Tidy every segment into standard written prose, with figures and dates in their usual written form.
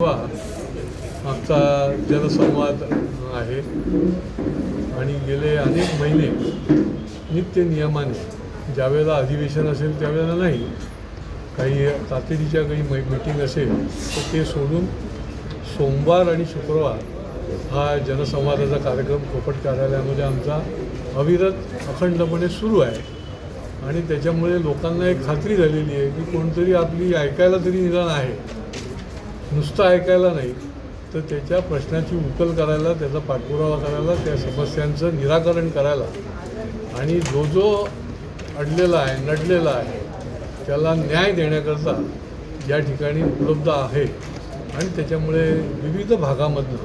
आमचा जनसंवाद आहे आणि गेले अनेक महिने नित्य नियमाने ज्यावेळेला अधिवेशन असेल त्यावेळेला नाही, काही तातडीच्या काही मीटिंग असेल तर ते सोडून सोमवार आणि शुक्रवार हा जनसंवादाचा कार्यक्रम कोपट कार्यालयामध्ये आमचा अविरत अखंडपणे सुरू आहे. आणि त्याच्यामुळे लोकांना एक खात्री झालेली आहे की कोणतरी आपली ऐकायला तरी निदान आहे, नुसतं ऐकायला नाही तर त्याच्या प्रश्नाची उकल करायला, त्याचा पाठपुरावा करायला, त्या समस्यांचं निराकरण करायला आणि जो जो अडलेला आहे, नडलेला आहे त्याला न्याय देण्याकरता या ठिकाणी उपलब्ध आहे. आणि त्याच्यामुळे विविध भागामधनं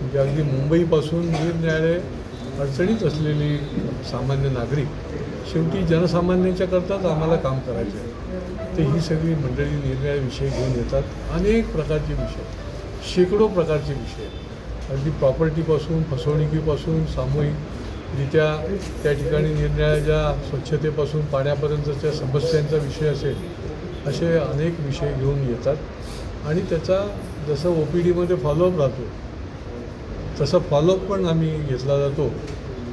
म्हणजे अगदी मुंबईपासून निरनिराळे अडचणीत असलेली सामान्य नागरिक शेवटी जनसामान्यांच्याकरताच आम्हाला काम करायचं आहे. तर ही सगळी मंडळी निरनिराळे विषय घेऊन येतात, अनेक प्रकारचे विषय, शेकडो प्रकारचे विषय, अगदी प्रॉपर्टीपासून फसवणुकीपासून सामूहिकरित्या त्या ठिकाणी निरनिराळ्या ज्या स्वच्छतेपासून पाण्यापर्यंतच्या समस्यांचा विषय असेल, असे अनेक विषय घेऊन येतात. आणि त्याचा जसं OPDमध्ये फॉलोअप राहतो तसं फॉलोअप पण आम्ही घेतला जातो.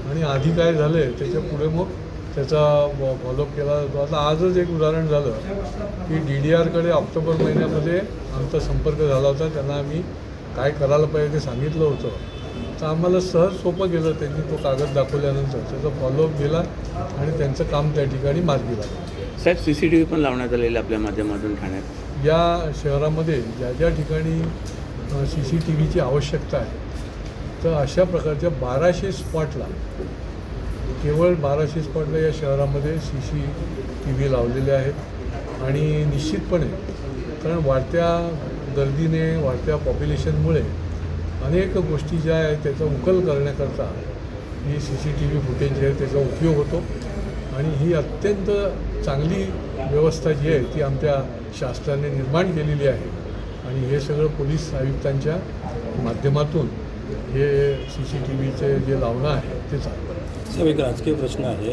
आणि आधी काय झालं आहे त्याच्या पुढे मग त्याचा फॉलोअप केला जातो. आता आजच एक उदाहरण झालं की DDRकडे ऑक्टोबर महिन्यामध्ये आमचा संपर्क झाला होता. त्यांना आम्ही काय करायला पाहिजे ते सांगितलं होतं, तर आम्हाला सहज सोपं गेलं. त्यांनी तो कागद दाखवल्यानंतर त्याचा फॉलोअप गेला आणि त्यांचं काम त्या ठिकाणी मार्गी लागलं. साहेब, CCTV पण लावण्यात आलेलं आपल्या माध्यमातून ठाण्यात. या शहरामध्ये ज्या ज्या ठिकाणी CCTVची आवश्यकता आहे तर अशा प्रकारच्या 1200 स्पॉटला, केवळ 1200 स्पॉटला या शहरामध्ये CCTV लावलेले आहेत. आणि निश्चितपणे कारण वाढत्या गर्दीने, वाढत्या पॉप्युलेशनमुळे अनेक गोष्टी ज्या आहेत त्याचा उकल करण्याकरता ही CCTV फुटेज जे आहे त्याचा उपयोग होतो. आणि ही अत्यंत चांगली व्यवस्था जी आहे ती आमच्या शासनाने निर्माण केलेली आहे. आणि हे सगळं पोलीस आयुक्तांच्या माध्यमातून हे CCTVचे जे लावणं आहे ते चालतं. साहेब, एक राजकीय प्रश्न आहे.